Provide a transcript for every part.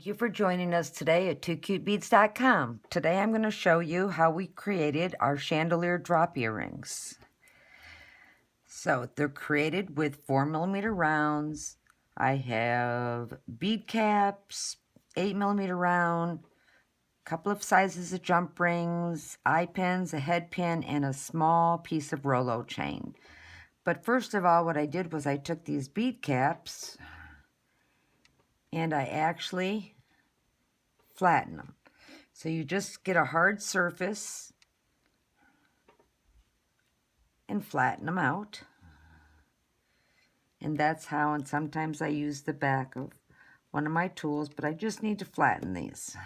Thank you for joining us today at 2cutebeads.com. Today I'm going to show you how we created our chandelier drop earrings. So they're created with 4mm rounds. I have bead caps, 8mm round, a couple of sizes of jump rings, eye pins, a head pin, and a small piece of Rolo chain. But first of all, what I did was I took these bead caps and I actually flatten them. So you just get a hard surface and flatten them out. And that's how, and sometimes I use the back of one of my tools, but I just need to flatten these.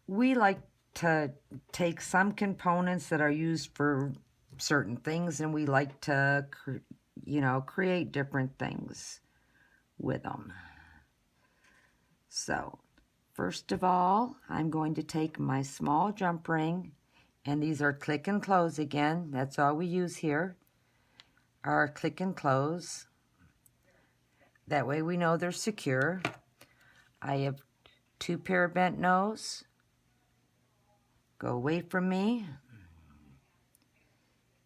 We like to take some components that are used for certain things, and we like to, create different things with them. So, first of all, I'm going to take my small jump ring, and these are click and close again. That's all we use here, are click and close. That way we know they're secure. I have 2 pair of bent nose. Go away from me.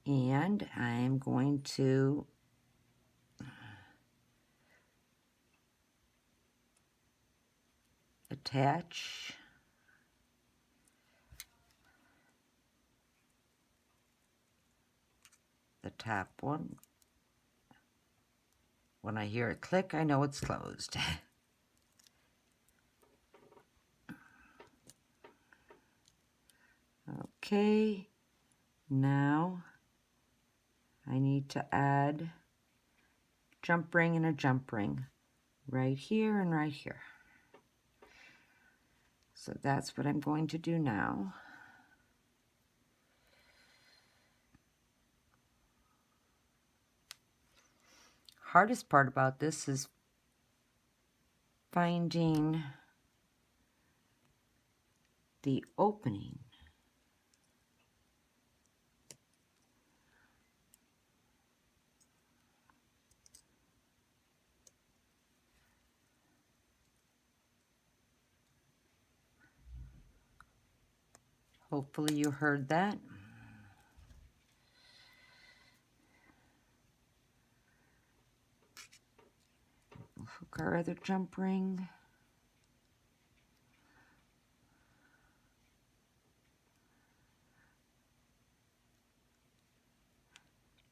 And I'm going to attach the top one. When I hear it click, I know it's closed. Okay, now I need to add jump ring and a jump ring right here and right here. So that's what I'm going to do now. Hardest part about this is finding the opening. Hopefully you heard that. We'll hook our other jump ring.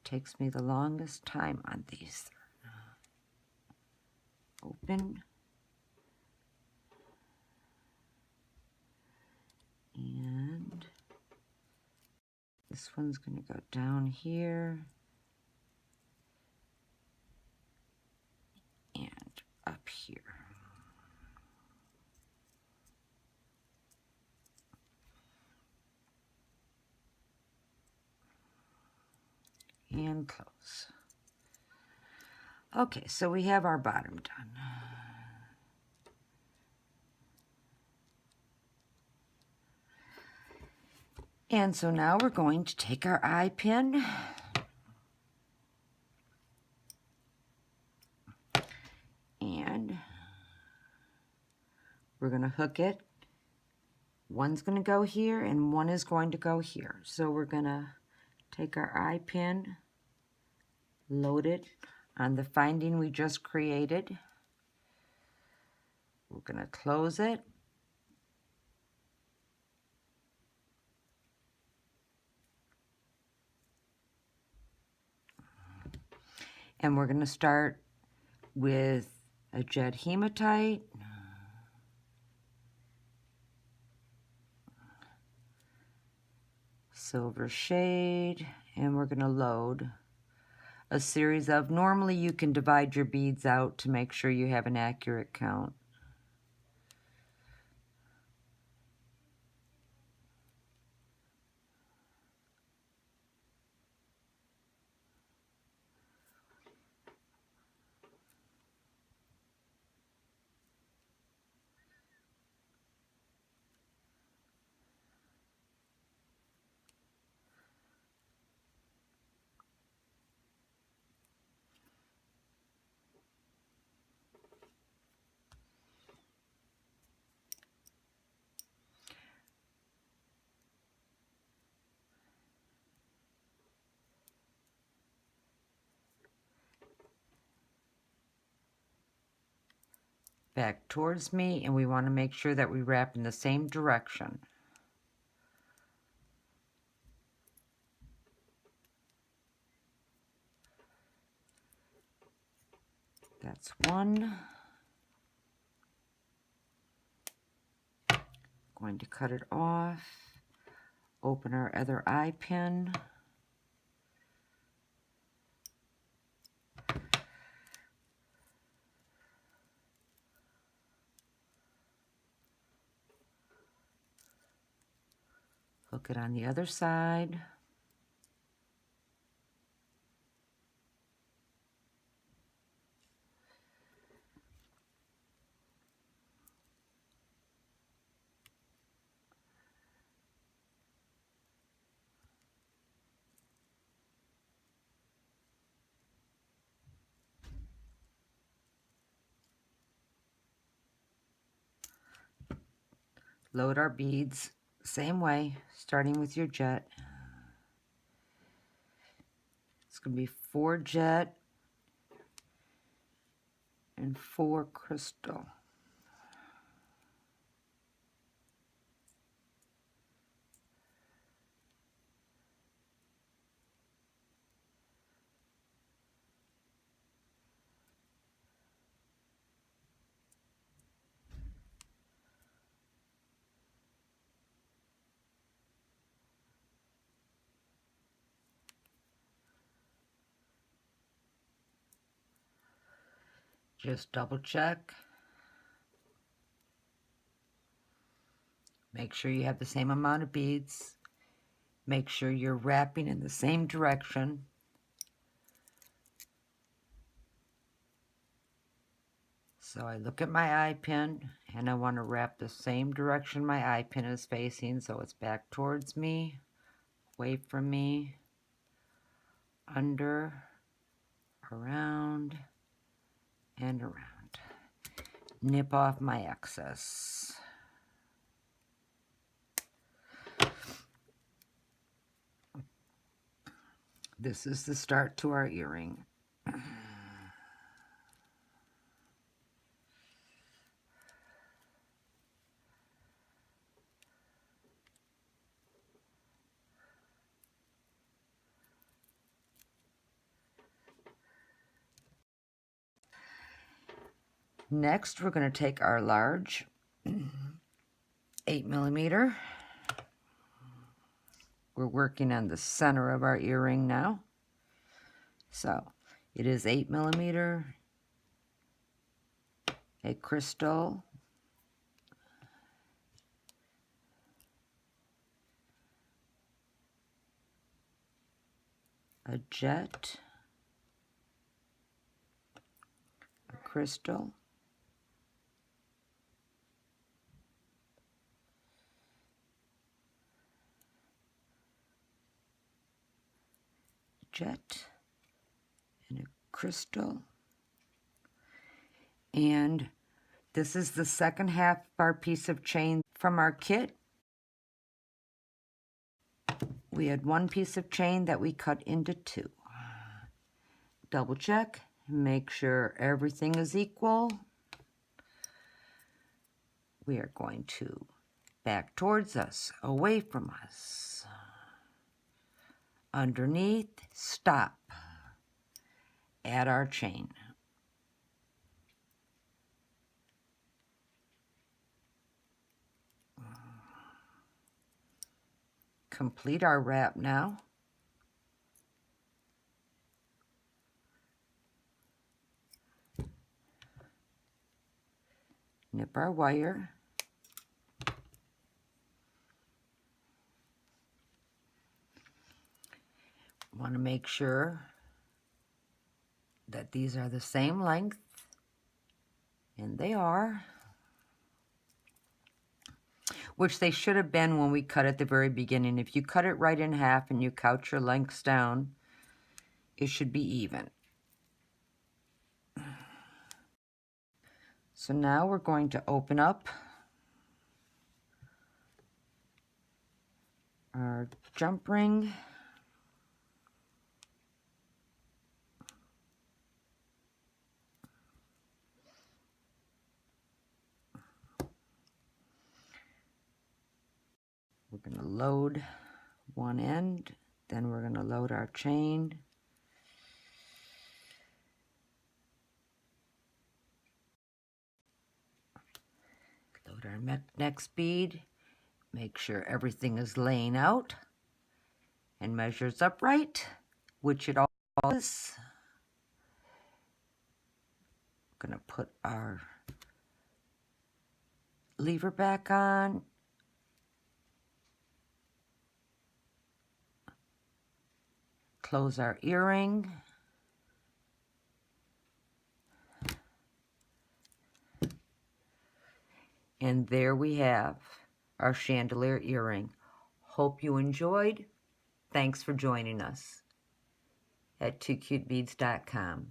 Takes me the longest time on these. Open. And this one's going to go down here and up here. And close. Okay, so we have our bottom done. And so now we're going to take our eye pin and we're going to hook it. One's going to go here and one is going to go here. So we're going to take our eye pin, load it on the finding we just created. We're going to close it. And we're going to start with a jet hematite. Silver shade, and we're going to load a series of, normally you can divide your beads out to make sure you have an accurate count. back towards me, and we want to make sure that we wrap in the same direction. That's one. Going to cut it off, open our other eye pin. Hook it on the other side. Load our beads, same way, starting with your jet. It's going to be 4 jet and 4 crystal. Just double check. Make sure you have the same amount of beads. Make sure you're wrapping in the same direction. So I look at my eye pin, and I want to wrap the same direction my eye pin is facing, so it's back towards me, away from me, under, around, and around. Nip off my excess. This is the start to our earring. Next, we're going to take our large 8mm. We're working on the center of our earring now. So it is 8mm, a crystal, a jet, a crystal, jet, and a crystal. And this is the second half of our piece of chain from our kit. We had one piece of chain that we cut into 2. Double check, make sure everything is equal. We are going to back towards us, away from us, underneath, stop, add our chain. Complete our wrap now. Nip our wire. Want to make sure that these are the same length, and they are, which they should have been when we cut at the very beginning. If you cut it right in half and you count your lengths down, it should be even. So now we're going to open up our jump ring. We're going to load one end, then we're going to load our chain. Load our next bead. Make sure everything is laying out and measures upright, which it all is. Going to put our lever back on. Close our earring. And there we have our chandelier earring. Hope you enjoyed. Thanks for joining us at 2cutebeads.com.